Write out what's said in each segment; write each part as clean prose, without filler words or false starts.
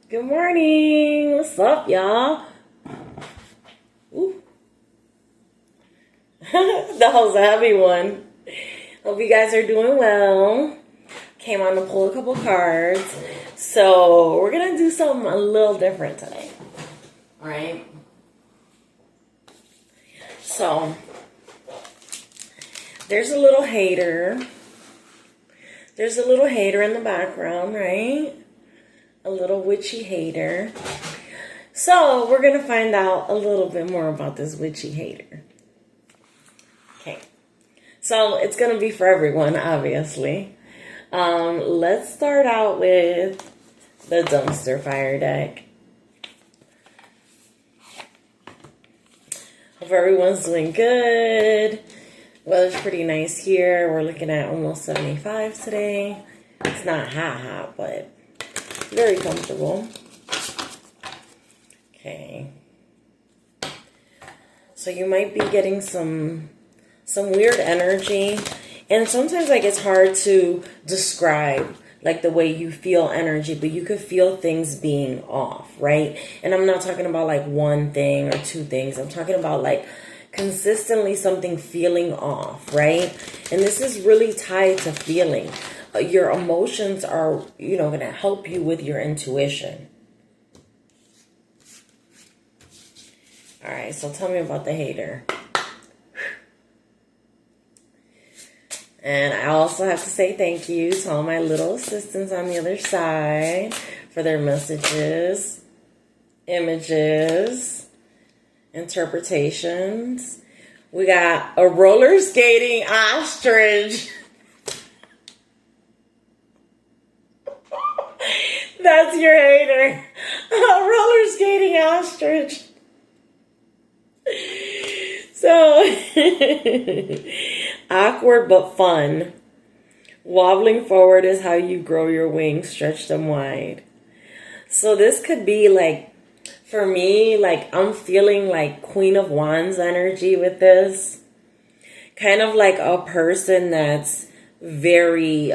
Good morning. What's up, y'all? Ooh. That was a heavy one. Hope you guys are doing well. Came on to pull a couple cards. So we're going to do something a little different today. All right? So there's a little hater. There's a little hater in the background, right? A little witchy hater. So we're going to find out a little bit more about this witchy hater. Okay. So it's going to be for everyone, obviously. Let's start out with the dumpster fire deck. Hope everyone's doing good. Weather's pretty nice here. We're looking at almost 75 today. It's not hot, but very comfortable. Okay. So you might be getting some weird energy. And sometimes like it's hard to describe like the way you feel energy, but you could feel things being off, right? And I'm not talking about like one thing or two things. I'm talking about like consistently something feeling off, right? And this is really tied to feeling. Your emotions are, going to help you with your intuition. All right, so tell me about the hater. And I also have to say thank you to all my little assistants on the other side for their messages, images, interpretations. We got a roller skating ostrich. That's your hater. A roller skating ostrich. So, awkward but fun. Wobbling forward is how you grow your wings, stretch them wide. So this could be like, for me, like I'm feeling like Queen of Wands energy with this. Kind of like a person that's very,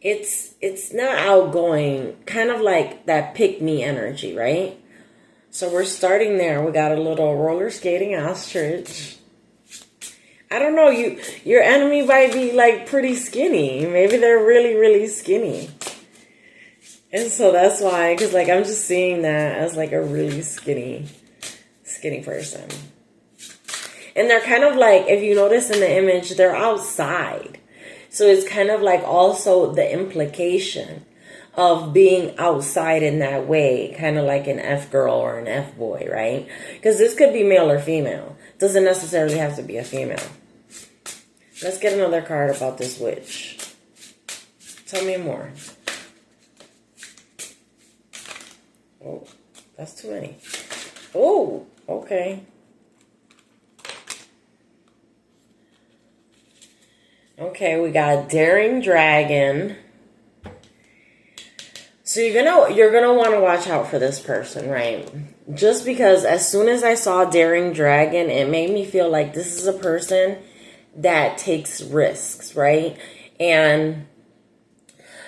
it's not outgoing, kind of like that pick-me energy, right? So we're starting there. We got a little roller skating ostrich. I don't know, your enemy might be like pretty skinny. Maybe they're really, really skinny. And so that's why, because like I'm just seeing that as like a really skinny person. And they're kind of like, if you notice in the image, they're outside. So it's kind of like also the implication of being outside in that way, kind of like an F girl or an F boy, right? Because this could be male or female. Doesn't necessarily have to be a female. Let's get another card about this witch. Tell me more. Oh, that's too many. Oh, okay. Okay, we got Daring Dragon. So you're gonna want to watch out for this person, right? Just because as soon as I saw Daring Dragon, it made me feel like this is a person that takes risks, right? And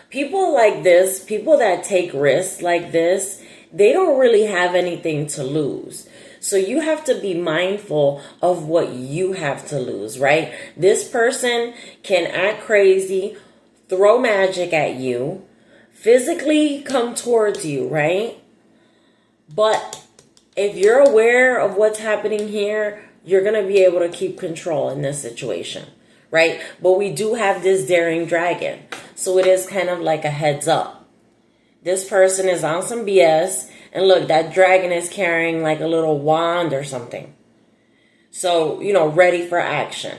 people like this, people that take risks like this, they don't really have anything to lose. So you have to be mindful of what you have to lose, right? This person can act crazy, throw magic at you, physically come towards you, right? But if you're aware of what's happening here, you're going to be able to keep control in this situation, right? But we do have this Daring Dragon. So it is kind of like a heads up. This person is on some BS. And look, that dragon is carrying like a little wand or something. So, ready for action.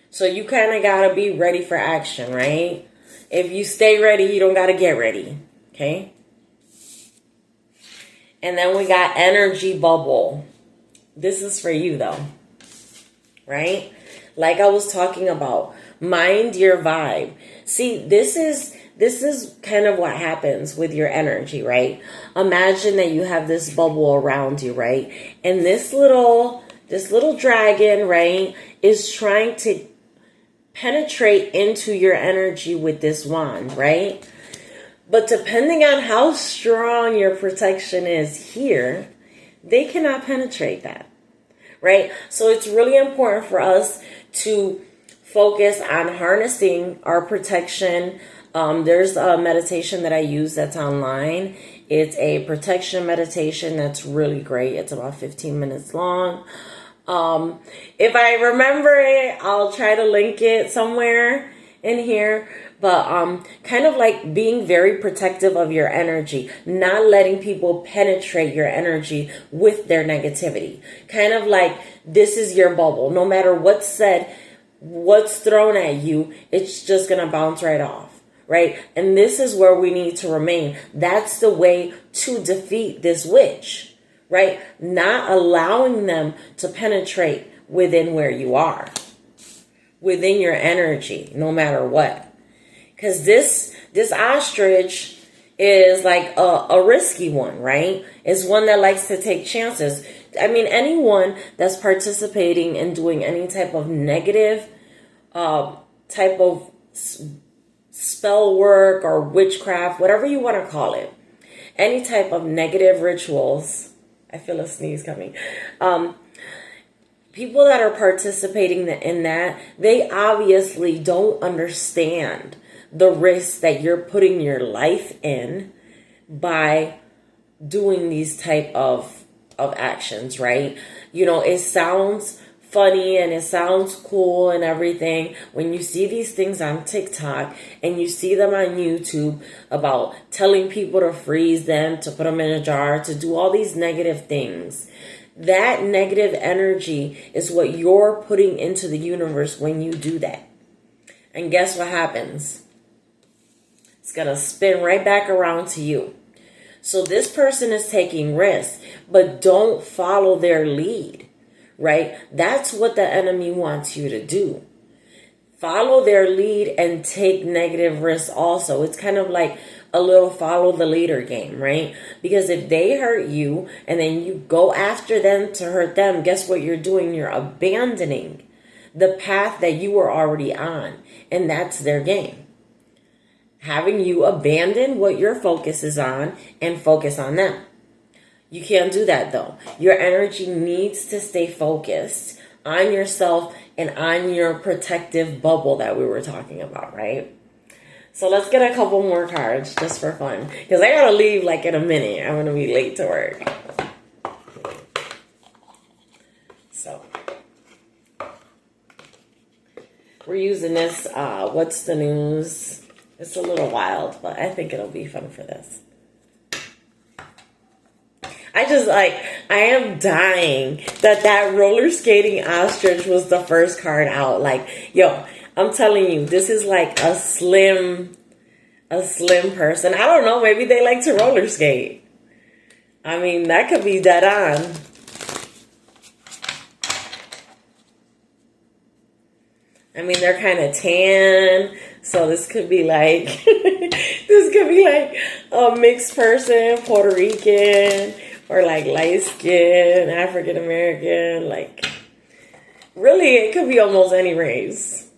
So you kind of got to be ready for action, right? If you stay ready, you don't got to get ready. Okay? And then we got Energy Bubble. This is for you though. Right? Like I was talking about, mind your vibe. See, this is kind of what happens with your energy, right? Imagine that you have this bubble around you, right? And this little dragon, right, is trying to penetrate into your energy with this wand, right? But depending on how strong your protection is here, they cannot penetrate that, right? So it's really important for us to focus on harnessing our protection. There's a meditation that I use that's online. It's a protection meditation that's really great. It's about 15 minutes long. If I remember it, I'll try to link it somewhere in here. But kind of like being very protective of your energy, not letting people penetrate your energy with their negativity. Kind of like this is your bubble. No matter what's said, what's thrown at you, it's just going to bounce right off, right? And this is where we need to remain. That's the way to defeat this witch, right? Not allowing them to penetrate within where you are, within your energy, no matter what. Because this ostrich is like a risky one, right? It's one that likes to take chances. I mean, anyone that's participating in doing any type of negative type of spell work or witchcraft, whatever you want to call it, any type of negative rituals. I feel a sneeze coming. People that are participating in that, they obviously don't understand the risk that you're putting your life in by doing these type of actions, right? You know, it sounds funny and it sounds cool and everything when you see these things on TikTok and you see them on YouTube about telling people to freeze them, to put them in a jar, to do all these negative things. That negative energy is what you're putting into the universe when you do that. And guess what happens? It's going to spin right back around to you. So this person is taking risks, but don't follow their lead, right? That's what the enemy wants you to do. Follow their lead and take negative risks also. It's kind of like a little follow the leader game, right? Because if they hurt you and then you go after them to hurt them, guess what you're doing? You're abandoning the path that you were already on. And that's their game. Having you abandon what your focus is on and focus on them. You can't do that though. Your energy needs to stay focused on yourself and on your protective bubble that we were talking about, right? So let's get a couple more cards just for fun. Because I gotta leave like in a minute. I'm gonna be late to work. So we're using this, What's the News? It's a little wild, but I think it'll be fun for this. I am dying that roller skating ostrich was the first card out. Like, yo, I'm telling you, this is like a slim person. I don't know, maybe they like to roller skate. I mean, that could be dead on. I mean, they're kind of tan, so this could be like, a mixed person, Puerto Rican, or like light skin, African American, like, really, it could be almost any race.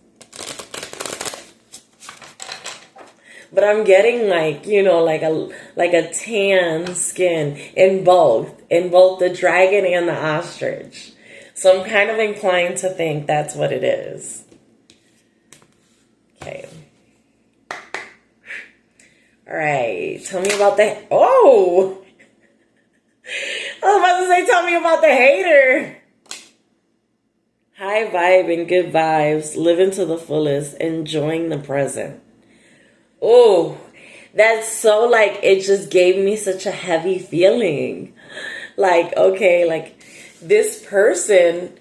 But I'm getting like, you know, like a tan skin in both the dragon and the ostrich. So I'm kind of inclined to think that's what it is. Okay. All right. Tell me about the... Oh! I was about to say, tell me about the hater. High vibe and good vibes. Living to the fullest. Enjoying the present. Oh, that's so like... It just gave me such a heavy feeling. Like, okay, like this person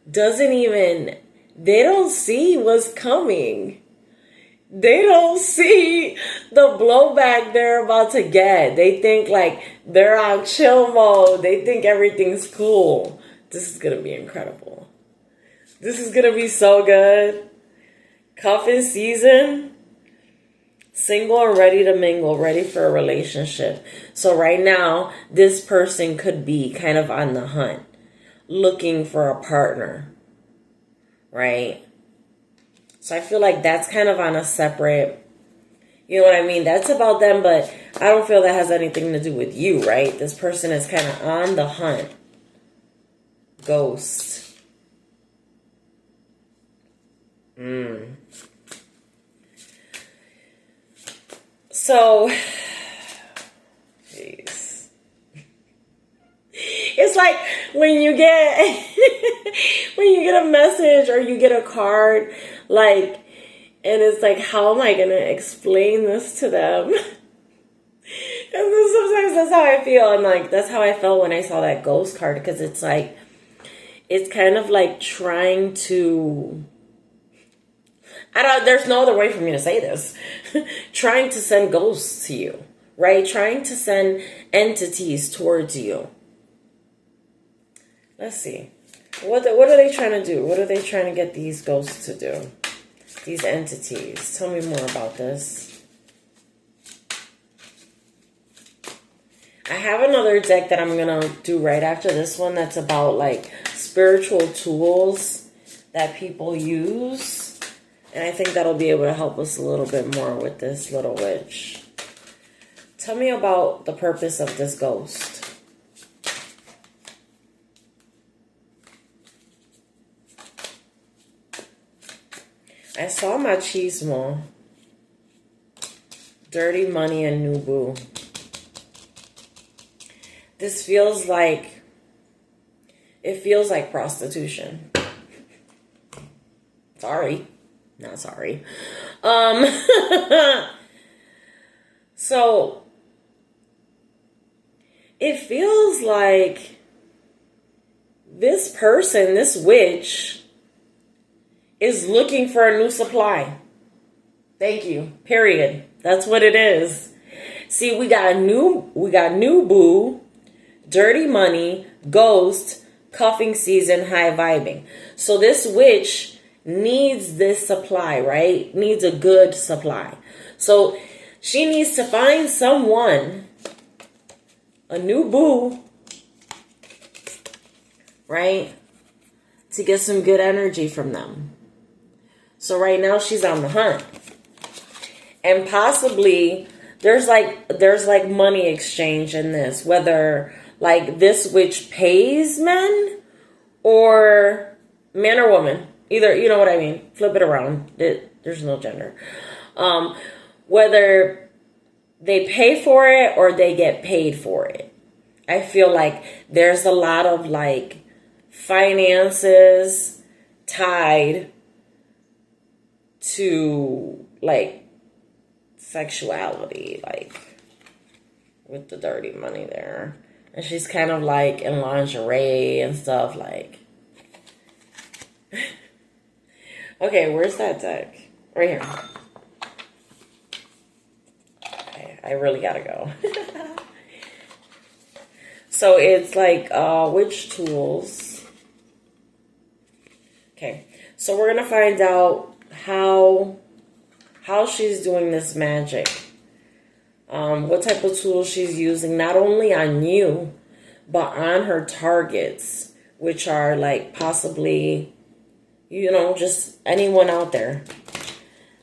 doesn't even... They don't see what's coming. They don't see the blowback they're about to get. They think like they're on chill mode. They think everything's cool. This is going to be incredible. This is going to be so good. Cuffing season. Single and ready to mingle. Ready for a relationship. So right now, this person could be kind of on the hunt. Looking for a partner. Right? So I feel like that's kind of on a separate You know what I mean? That's about them, but I don't feel that has anything to do with you, right? This person is kind of on the hunt. Ghost. So, jeez. It's like when you get when you get a message or you get a card, like, and it's like, how am I gonna explain this to them? And then sometimes that's how I feel, and like that's how I felt when I saw that ghost card, because it's like, it's kind of like trying to, there's no other way for me to say this. Trying to send ghosts to you, right? Trying to send entities towards you. Let's see. What are they trying to do? What are they trying to get these ghosts to do? These entities. Tell me more about this. I have another deck that I'm going to do right after this one that's about like spiritual tools that people use. And I think that'll be able to help us a little bit more with this little witch. Tell me about the purpose of this ghost. I saw machismo, dirty money, and nubu. This feels like, it feels like prostitution. Sorry. Not sorry. So, it feels like this person, this witch, is looking for a new supply. Thank you. Period. That's what it is. See, we got Nubu, dirty money, ghost, cuffing season, high vibing. So this witch needs this supply, right? Needs a good supply. So she needs to find someone, a new boo, right? To get some good energy from them. So right now she's on the hunt. And possibly there's like money exchange in this, whether like this witch pays men or man or woman. Either, you know what I mean? Flip it around. There's no gender. Whether they pay for it or they get paid for it. I feel like there's a lot of like finances tied to like sexuality, like with the dirty money there. And she's kind of like in lingerie and stuff, like. Okay, where's that deck? Right here. Okay, I really gotta go. So it's like witch tools. Okay, so we're gonna find out how she's doing this magic. What type of tools she's using, not only on you, but on her targets, which are like possibly, you know, just anyone out there.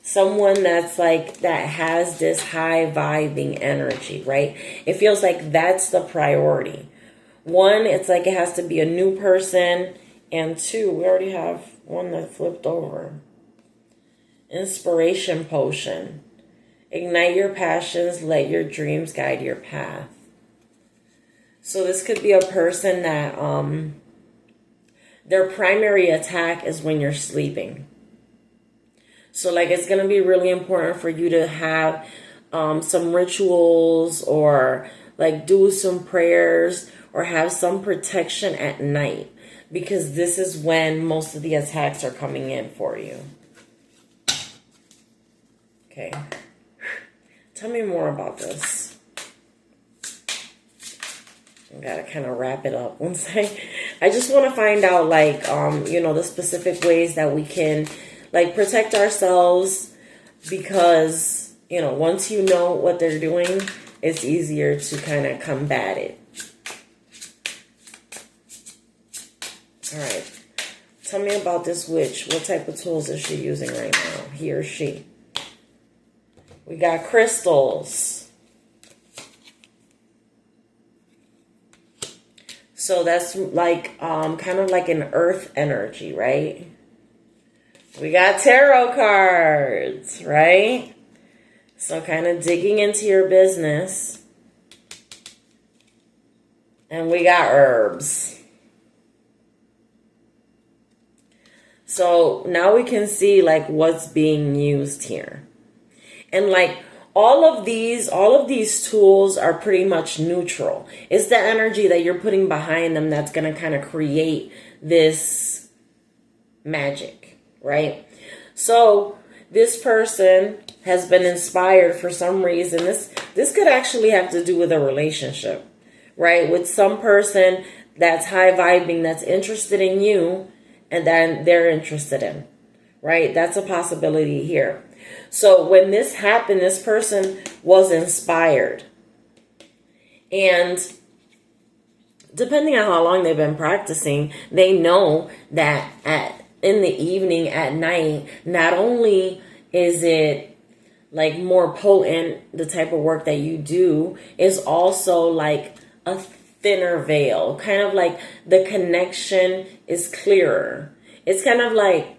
Someone that's like, that has this high vibing energy, right? It feels like that's the priority. One, it's like it has to be a new person. And two, we already have one that flipped over. Inspiration potion. Ignite your passions, let your dreams guide your path. So this could be a person that their primary attack is when you're sleeping. So like it's going to be really important for you to have some rituals or like do some prayers or have some protection at night, because this is when most of the attacks are coming in for you. Okay. Tell me more about this. I gotta kind of wrap it up. Once I just want to find out, like, you know, the specific ways that we can, like, protect ourselves, because, you know, once you know what they're doing, it's easier to kind of combat it. All right. Tell me about this witch. What type of tools is she using right now? He or she. We got crystals. So that's like kind of like an earth energy, right? We got tarot cards, right? So kind of digging into your business. And we got herbs. So now we can see like what's being used here. And like all of these tools are pretty much neutral. It's the energy that you're putting behind them that's going to kind of create this magic, right? So this person has been inspired for some reason. This could actually have to do with a relationship, right? With some person that's high vibing, that's interested in you, and then they're interested in, right? That's a possibility here. So when this happened, this person was inspired. And depending on how long they've been practicing, they know that in the evening, at night, not only is it like more potent, the type of work that you do, is also like a thinner veil. Kind of like the connection is clearer. It's kind of like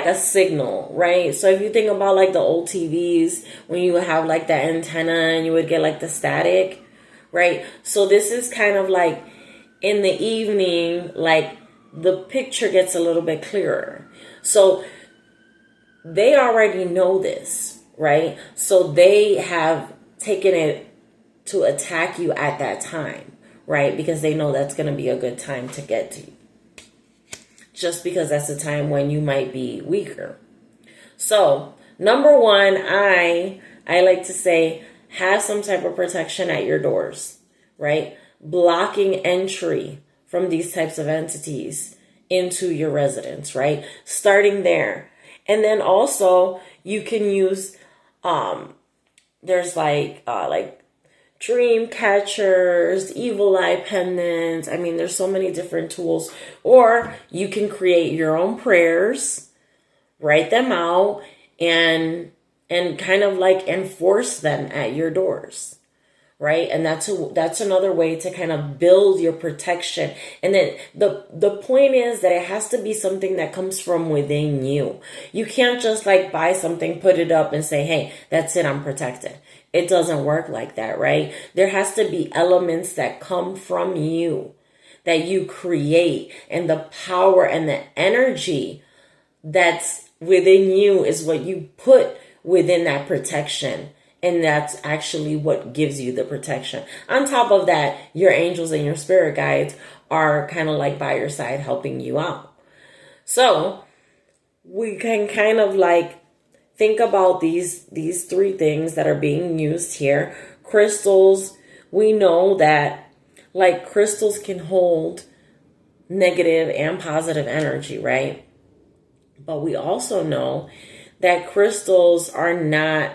a signal, right? So if you think about like the old TVs, when you would have like the antenna and you would get like the static, right? So this is kind of like in the evening, like the picture gets a little bit clearer. So they already know this, right? So they have taken it to attack you at that time, right? Because they know that's going to be a good time to get to you. Just because that's a time when you might be weaker. So, number one, I like to say, have some type of protection at your doors, right? Blocking entry from these types of entities into your residence, right? Starting there. And then also, you can use, there's like dream catchers, evil eye pendants. I mean, there's so many different tools. Or you can create your own prayers, write them out, and kind of like enforce them at your doors, right? And that's another way to kind of build your protection. And then the point is that it has to be something that comes from within you. You can't just like buy something, put it up, and say, hey, that's it, I'm protected. It doesn't work like that, right? There has to be elements that come from you, that you create, and the power and the energy that's within you is what you put within that protection. And that's actually what gives you the protection. On top of that, your angels and your spirit guides are kind of like by your side helping you out. So we can kind of like think about these three things that are being used here. Crystals, we know that like crystals can hold negative and positive energy, right? But we also know that crystals are not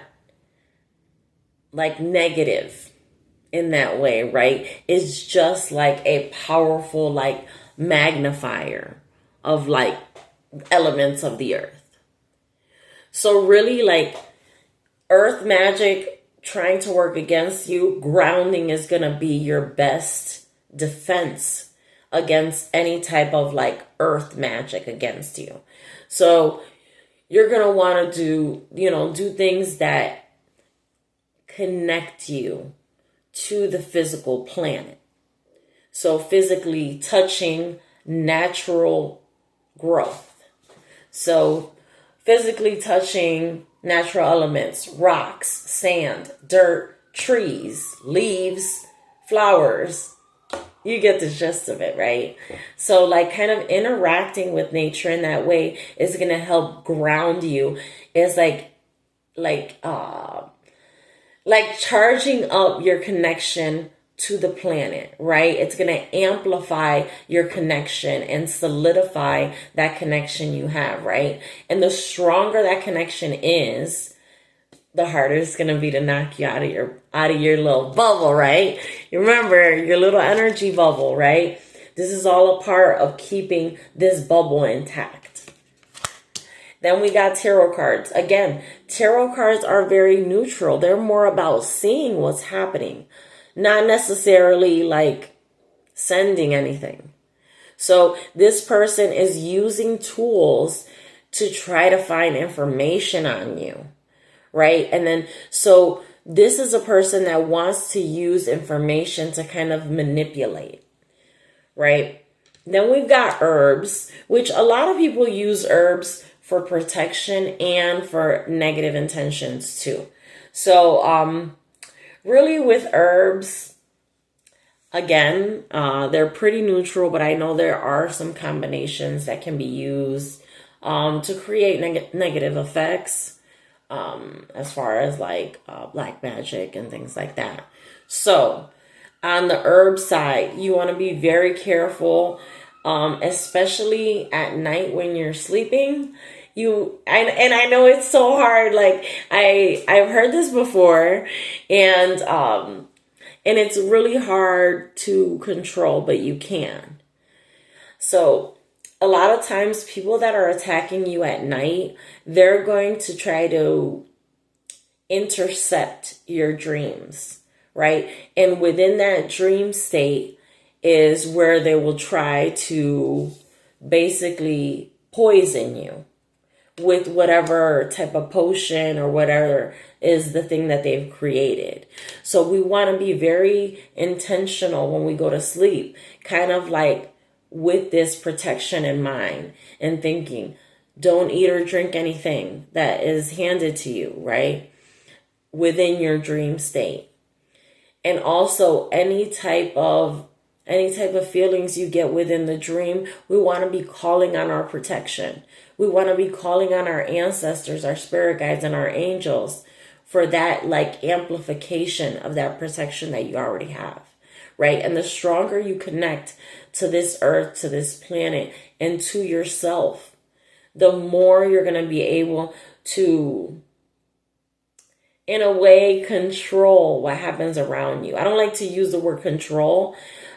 like negative in that way, right? It's just like a powerful like magnifier of like elements of the earth. So really like earth magic trying to work against you, grounding is going to be your best defense against any type of like earth magic against you. So you're going to want to do things that connect you to the physical planet. So physically touching natural growth. So physically touching natural elements, rocks, sand, dirt, trees, leaves, flowers. You get the gist of it, right? So like kind of interacting with nature in that way is going to help ground you. It's like charging up your connection to the planet, right? It's going to amplify your connection and solidify that connection you have, right? And the stronger that connection is, the harder it's going to be to knock you out of your little bubble, right? You remember your little energy bubble, right? This is all a part of keeping this bubble intact. Then we got tarot cards. Again, tarot cards are very neutral. They're more about seeing what's happening, not necessarily like sending anything. So this person is using tools to try to find information on you, right? And then, so this is a person that wants to use information to kind of manipulate, right? Then we've got herbs, which a lot of people use herbs for protection and for negative intentions too. So, really with herbs, again, they're pretty neutral, but I know there are some combinations that can be used to create negative effects, as far as like black magic and things like that. So on the herb side, you want to be very careful, especially at night when you're sleeping. And I know it's so hard. Like I've heard this before, and it's really hard to control, but you can. So a lot of times people that are attacking you at night, they're going to try to intercept your dreams, right? And within that dream state is where they will try to basically poison you with whatever type of potion or whatever is the thing that they've created. So we want to be very intentional when we go to sleep, kind of like with this protection in mind and thinking, don't eat or drink anything that is handed to you, right? Within your dream state. And also any type of feelings you get within the dream, we want to be calling on our protection. We want to be calling on our ancestors, our spirit guides, and our angels for that like amplification of that protection that you already have, right? And the stronger you connect to this earth, to this planet, and to yourself, the more you're going to be able to, in a way, control what happens around you. I don't like to use the word control,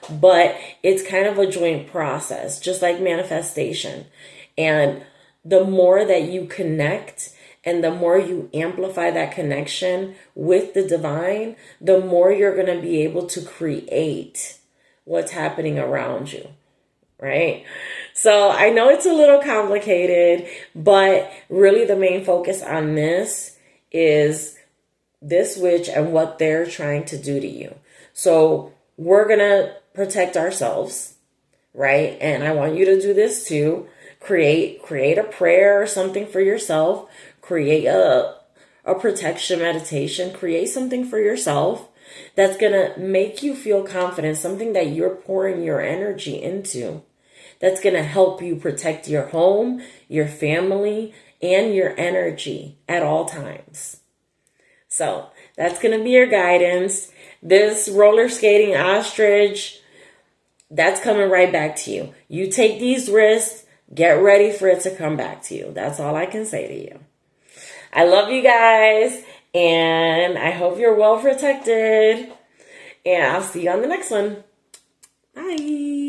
but it's kind of a joint process, just like manifestation. And the more that you connect and the more you amplify that connection with the divine, the more you're going to be able to create what's happening around you, right? So I know it's a little complicated, but really the main focus on this is this witch and what they're trying to do to you. So we're going to protect ourselves, right? And I want you to do this too. Create a prayer or something for yourself. Create a protection meditation. Create something for yourself that's going to make you feel confident, something that you're pouring your energy into, that's going to help you protect your home, your family, and your energy at all times. So that's going to be your guidance. This roller skating ostrich, that's coming right back to you. You take these risks, get ready for it to come back to you. That's all I can say to you. I love you guys, and I hope you're well protected. And I'll see you on the next one. Bye.